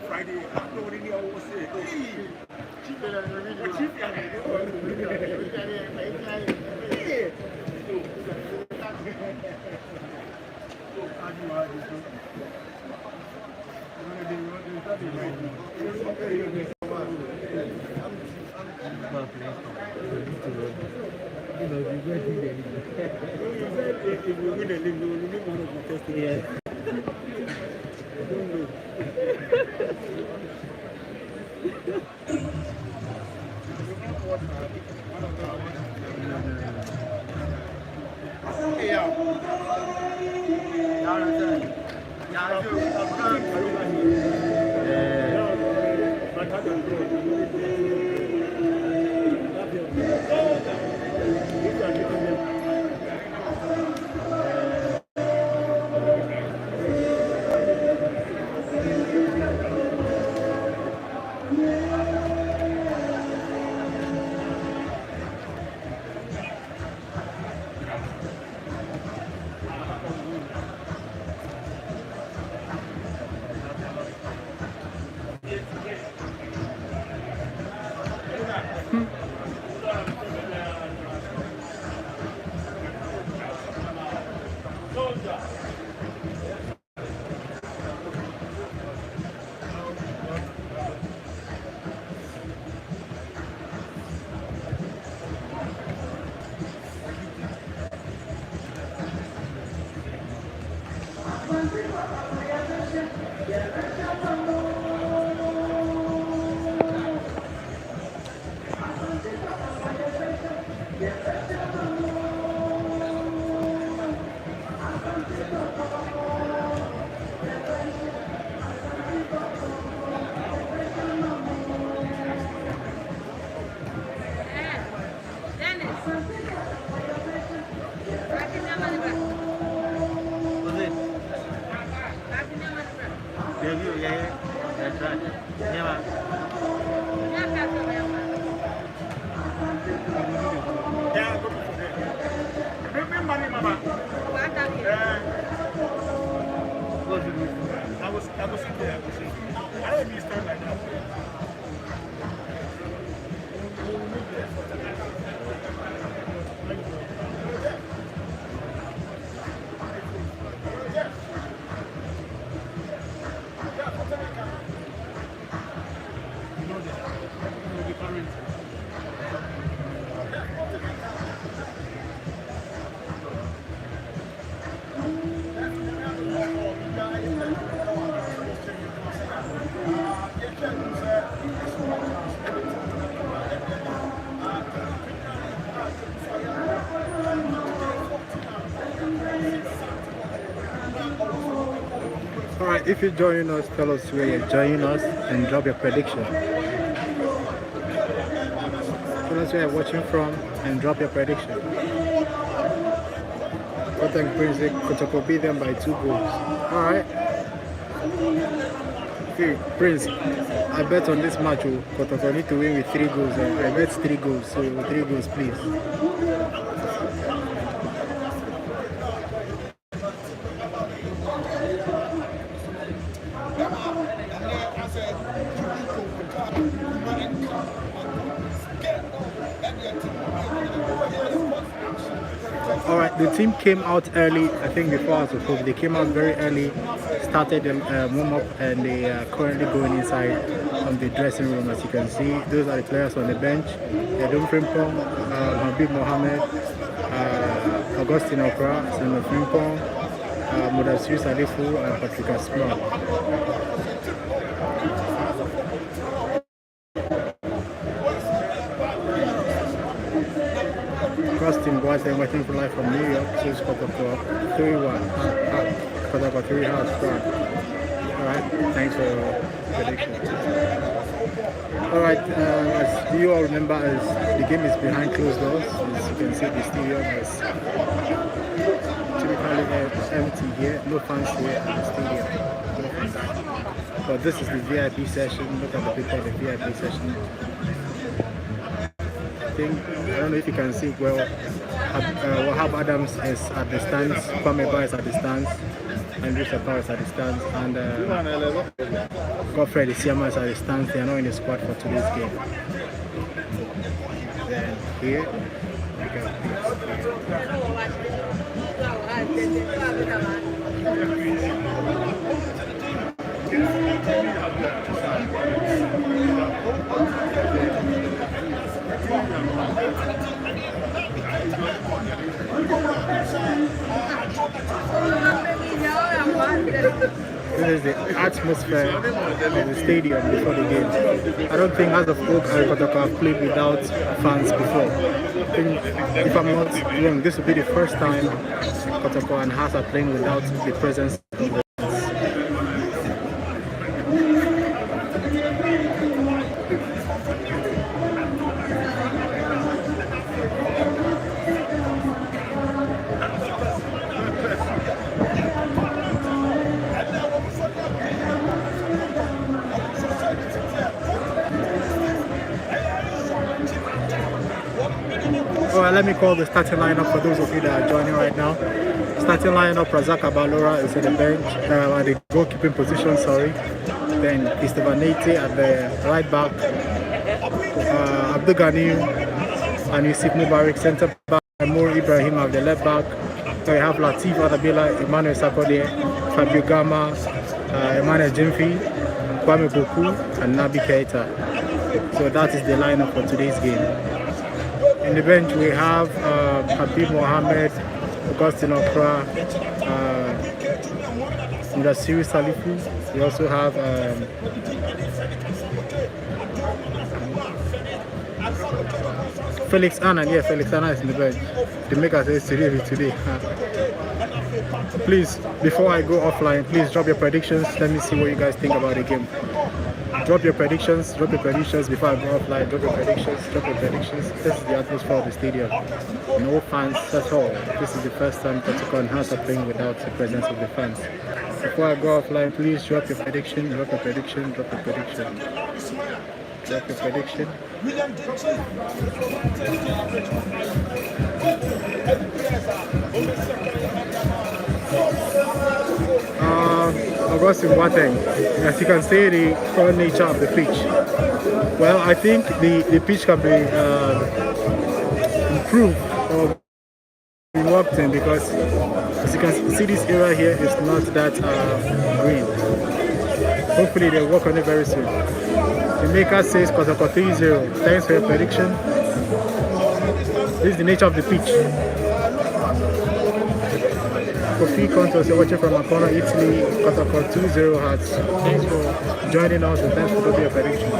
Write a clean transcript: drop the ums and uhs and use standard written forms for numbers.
Friday, I know what any of us say. Alright, if you're joining us, tell us where you're joining us and drop your prediction. Tell us where you're watching from and drop your prediction. Kotoko brings it, Kotoko beat them by 2 goals. Alright. Okay, Prince, I bet on this match, Kotoko need to win with 3 goals. I bet 3 goals, so 3 goals, please. Alright, the team came out early, I think before I was supposed. They came out very early, started the warm-up, and they are currently going inside on the dressing room. As you can see, those are the players on the bench. Edom Frimpong, Habib Mohammed, Augustine Okra, Samuel Frimpong, Mudassir Salifu, and Patrick Asma. Austin boys, they're waiting for life from New York. So it's Kotoko 3-1. Kotoko 3 house squad. Alright, thanks for your prediction. Alright, as you all remember, as the game is behind closed doors, as you can see, the stadium is typically empty here, no fans here at the stadium. But this is the VIP session. Look at the picture of the VIP session. I don't know if you can see well what Wahab Adams is at the stands, Kwame Ba is at the stands, and Yusuf Power is at the stands, and Godfrey Isiama is at the stands. They are not in the squad for today's game. Then here, we can This is the atmosphere of the stadium before the game. I don't think as of Oak and Kotoko have played without fans before. I think, if I'm not wrong, this will be the first time Kotoko and Haas are playing without the presence of the Alright, let me call the starting lineup for those of you that are joining right now. Starting lineup: Razak Abalora is at the bench, at the goalkeeping position, sorry. Then Esteban Nate at the right back, Abdul Ghani and Yusuf Mubarak centre back, Moore Ibrahim at the left back. So we have Latif Adabila, Emmanuel Sakode, Fabio Gama, Emmanuel Jimfi, Kwame Boku, and Nabi Keita. So that is the lineup for today's game. In the bench we have Habib Mohammed, Augustine Okra, Ndasiru Salifu. We also have Felix Annan. Yeah, Felix Annan is in the bench. The maker says today. Please, before I go offline, please drop your predictions. Let me see what you guys think about the game. Drop your predictions before I go offline. Drop your predictions. This is the atmosphere of the stadium. No fans at all. This is the first time Kotoko and Haas are playing without the presence of the fans. Before I go offline, please drop your prediction. Drop your prediction. Augustine Boateng, as you can see the current nature of the pitch. Well, I think the pitch can be improved or be worked in, because as you can see, this area here is not that green. Hopefully they'll work on it very soon. The maker says Kotoko 3-0. Thanks for your prediction. This is the nature of the pitch. Kofi Contos, you're watching from Ancona, Italy. Kotoko 2-0 Hearts. Thanks for joining us and thanks for your prediction.